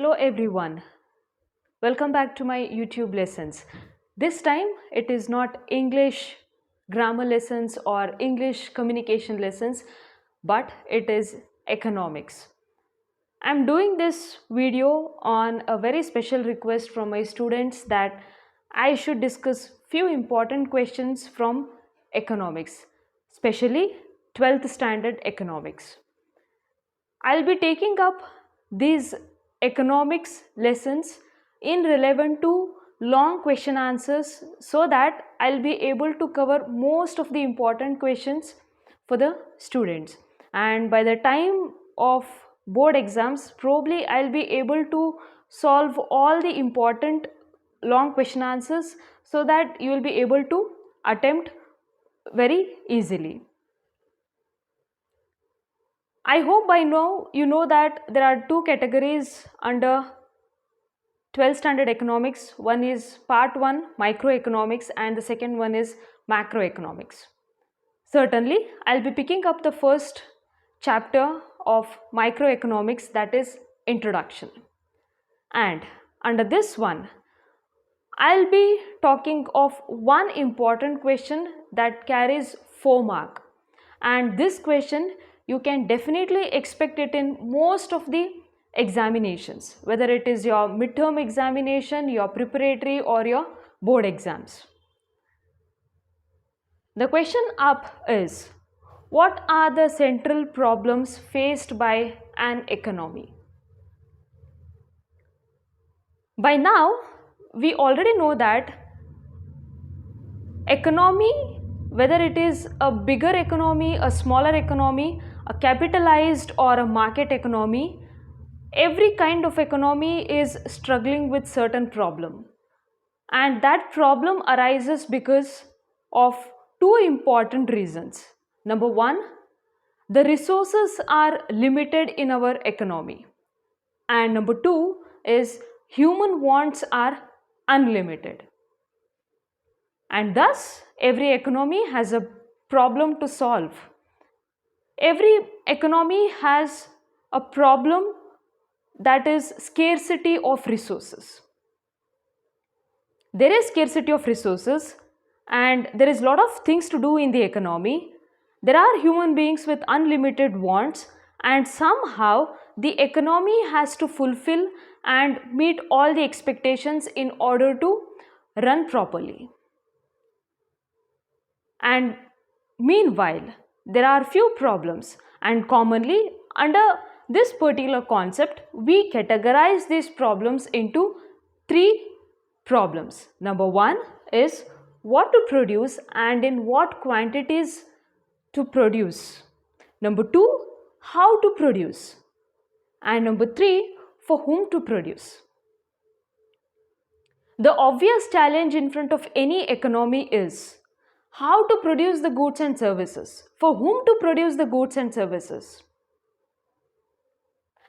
Hello everyone, welcome back to my YouTube lessons. This time it is not English grammar lessons or English communication lessons, but it is economics. I'm doing this video on a very special request from my students that I should discuss few important questions from economics, especially 12th standard economics. I'll be taking up these economics lessons in relevant to long question answers so that I'll be able to cover most of the important questions for the students. And by the time of board exams, probably I'll be able to solve all the important long question answers so that you will be able to attempt very easily. I hope by now you know that there are two categories under 12th standard economics. One is part 1 microeconomics and the second one is macroeconomics. Certainly, I'll be picking up the first chapter of microeconomics, that is introduction. And under this one, I'll be talking of one important question that carries 4 marks. And this question you can definitely expect it in most of the examinations, whether it is your midterm examination, your preparatory or your board exams. The question up is, what are the central problems faced by an economy? By now, we already know that economy, whether it is a bigger economy, a smaller economy, a capitalized or a market economy, every kind of economy is struggling with certain problem. And that problem arises because of two important reasons. Number one, the resources are limited in our economy. And number two is human wants are unlimited. And thus, every economy has a problem to solve. Every economy has a problem, that is scarcity of resources. There is scarcity of resources and there is a lot of things to do in the economy. There are human beings with unlimited wants and somehow the economy has to fulfill and meet all the expectations in order to run properly. And meanwhile, there are few problems, and commonly under this particular concept, we categorize these problems into 3 problems. Number 1 is what to produce and in what quantities to produce. Number 2, how to produce. And number 3, for whom to produce. The obvious challenge in front of any economy is how to produce the goods and services, for whom to produce the goods and services.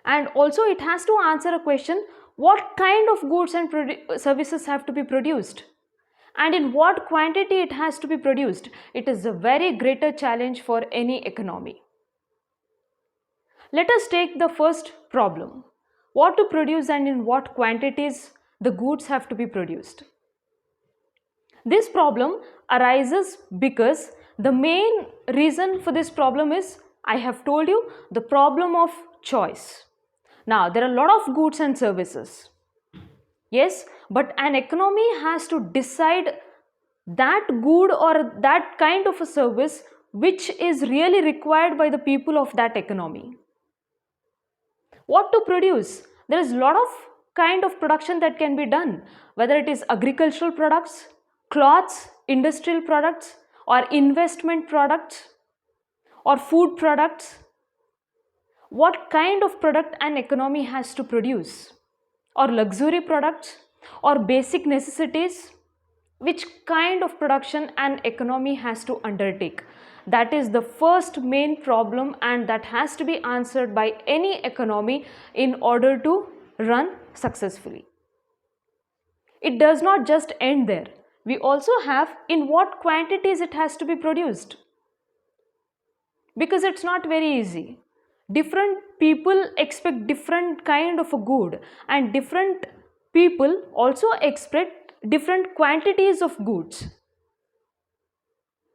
And also it has to answer a question, what kind of goods and services have to be produced and in what quantity it has to be produced. It is a very greater challenge for any economy. Let us take the first problem, what to produce and in what quantities the goods have to be produced. This problem arises because the main reason for this problem is, I have told you, the problem of choice. Now, there are a lot of goods and services. Yes, but an economy has to decide that good or that kind of a service which is really required by the people of that economy. What to produce? There is a lot of kind of production that can be done, whether it is agricultural products, cloths, industrial products or investment products or food products. What kind of product an economy has to produce, or luxury products or basic necessities, which kind of production an economy has to undertake. That is the first main problem and that has to be answered by any economy in order to run successfully. It does not just end there. We also have in what quantities it has to be produced, because it's not very easy. Different people expect different kind of a good, and different people also expect different quantities of goods.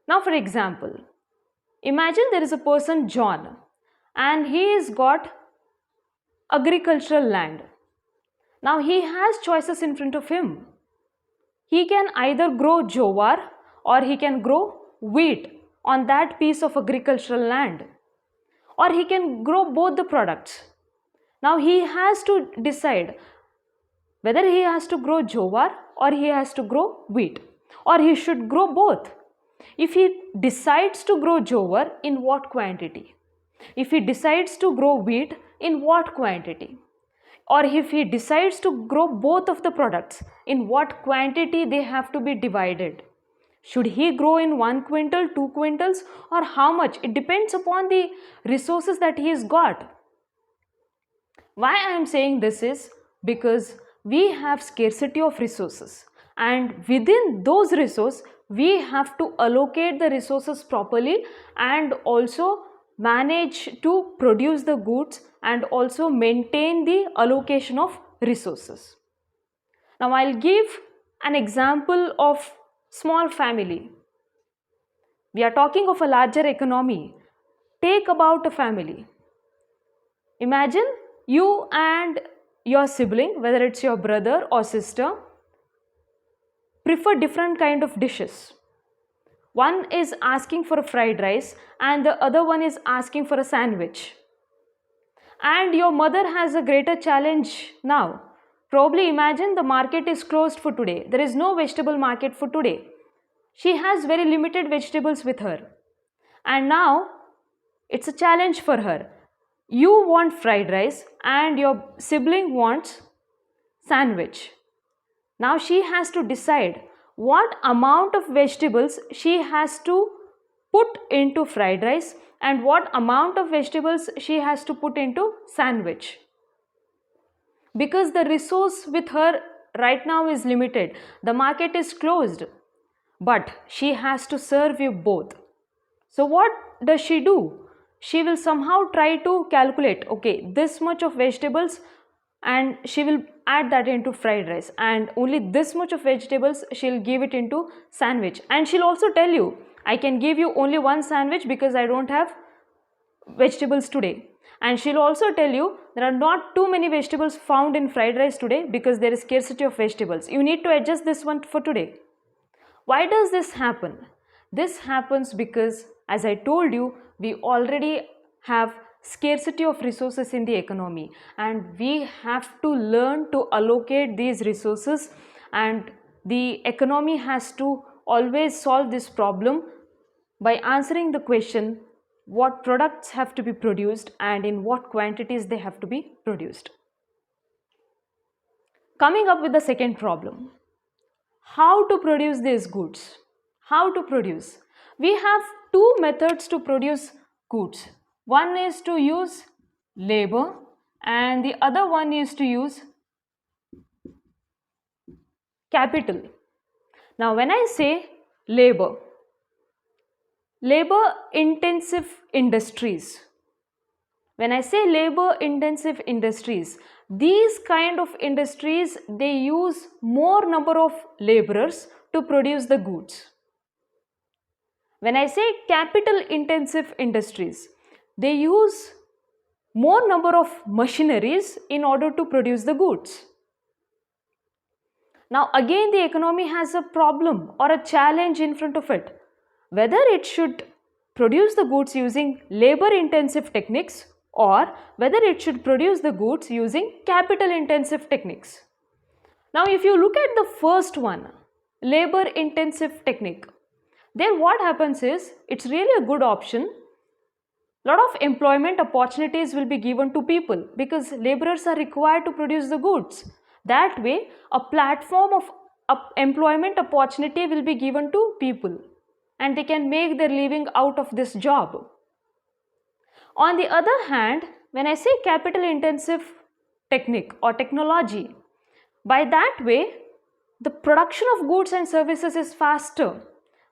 Now for example, imagine there is a person John, and he has got agricultural land. Now he has choices in front of him. He can either grow jowar or he can grow wheat on that piece of agricultural land, or he can grow both the products. Now he has to decide whether he has to grow jowar or he has to grow wheat, or he should grow both. If he decides to grow jowar, in what quantity? If he decides to grow wheat, in what quantity? Or if he decides to grow both of the products, in what quantity they have to be divided? Should he grow in 1 quintal, 2 quintals, or how much? It depends upon the resources that he has got. Why I am saying this is because we have scarcity of resources, and within those resources we have to allocate the resources properly and also manage to produce the goods and also maintain the allocation of resources. Now I'll give an example of small family. We are talking of a larger economy. Take about a family. Imagine you and your sibling, whether it's your brother or sister, prefer different kind of dishes. One is asking for a fried rice and the other one is asking for a sandwich. And your mother has a greater challenge now. Probably imagine the market is closed for today. There is no vegetable market for today. She has very limited vegetables with her. And now it's a challenge for her. You want fried rice and your sibling wants sandwich. Now she has to decide what amount of vegetables she has to put into fried rice and what amount of vegetables she has to put into sandwich. Because the resource with her right now is limited. The market is closed, but she has to serve you both. So what does she do? She will somehow try to calculate, okay, this much of vegetables, and she will add that into fried rice, and only this much of vegetables she'll give it into sandwich. And she'll also tell you, I can give you only one sandwich because I don't have vegetables today. And she'll also tell you there are not too many vegetables found in fried rice today because there is scarcity of vegetables. You need to adjust this one for today. Why does this happen? This happens because, as I told you, we already have scarcity of resources in the economy, and we have to learn to allocate these resources, and the economy has to always solve this problem by answering the question what products have to be produced and in what quantities they have to be produced. Coming up with the second problem, how to produce these goods? How to produce? We have two methods to produce goods. One is to use labor and the other one is to use capital. Now when I say labor intensive industries, when I say labor intensive industries, these kind of industries, they use more number of laborers to produce the goods. When I say capital intensive industries, they use more number of machineries in order to produce the goods. Now again the economy has a problem or a challenge in front of it, whether it should produce the goods using labor intensive techniques or whether it should produce the goods using capital intensive techniques. Now if you look at the first one, labor intensive technique, then what happens is, it's really a good option. Lot of employment opportunities will be given to people because laborers are required to produce the goods. That way a platform of employment opportunity will be given to people and they can make their living out of this job. On the other hand, when I say capital intensive technique or technology, by that way the production of goods and services is faster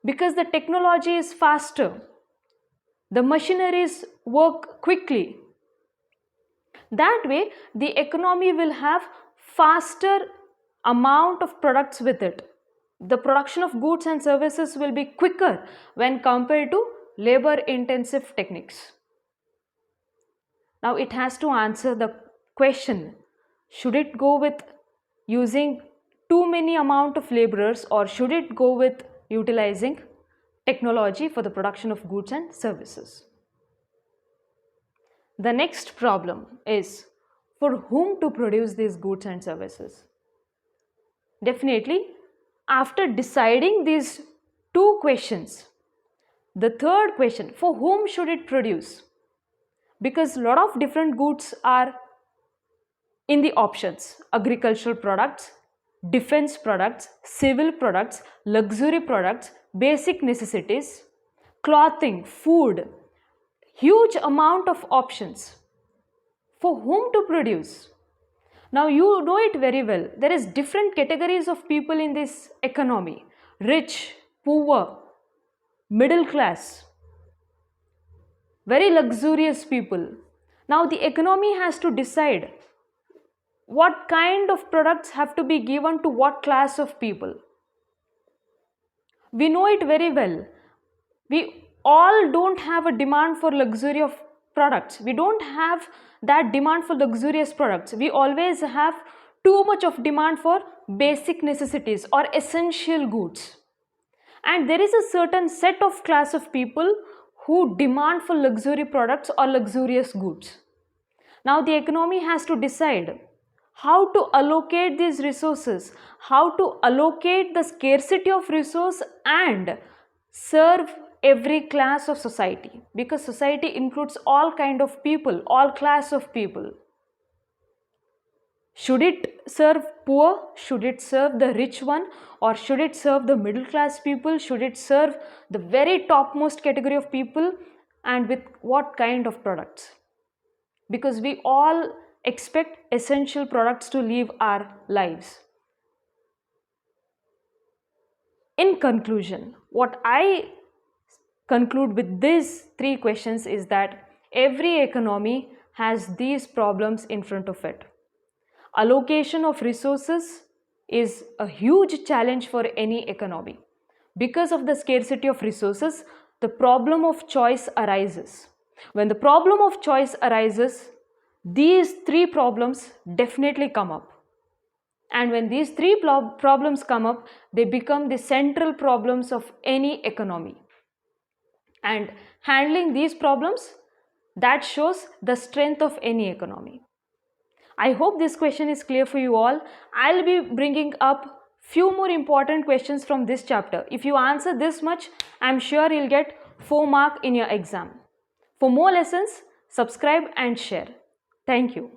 because the technology is faster. The machineries work quickly. That way, the economy will have faster amount of products with it. The production of goods and services will be quicker when compared to labor intensive techniques. Now it has to answer the question, should it go with using too many amount of laborers, or should it go with utilizing technology for the production of goods and services? The next problem is, for whom to produce these goods and services? Definitely, after deciding these two questions, the third question, for whom should it produce? Because a lot of different goods are in the options: agricultural products, defense products, civil products, luxury products, basic necessities, clothing, food, huge amount of options. For whom to produce? Now you know it very well. There is different categories of people in this economy: rich, poor, middle class, very luxurious people. Now the economy has to decide what kind of products have to be given to what class of people. We know it very well. We all don't have a demand for luxury of products. We don't have that demand for luxurious products. We always have too much of demand for basic necessities or essential goods. And there is a certain set of class of people who demand for luxury products or luxurious goods. Now the economy has to decide how to allocate these resources, how to allocate the scarcity of resource and serve every class of society, because society includes all kind of people, all class of people. Should it serve poor? Should it serve the rich one? Or should it serve the middle class people? Should it serve the very topmost category of people? And with what kind of products? Because we all expect essential products to live our lives. In conclusion, what I conclude with these three questions is that every economy has these problems in front of it. Allocation of resources is a huge challenge for any economy. Because of the scarcity of resources, the problem of choice arises. When the problem of choice arises, these three problems definitely come up. And when these three problems come up, they become the central problems of any economy. And handling these problems, that shows the strength of any economy. I hope this question is clear for you all. I'll be bringing up few more important questions from this chapter. If you answer this much, I'm sure you'll get 4 marks in your exam. For more lessons, subscribe and share. Thank you.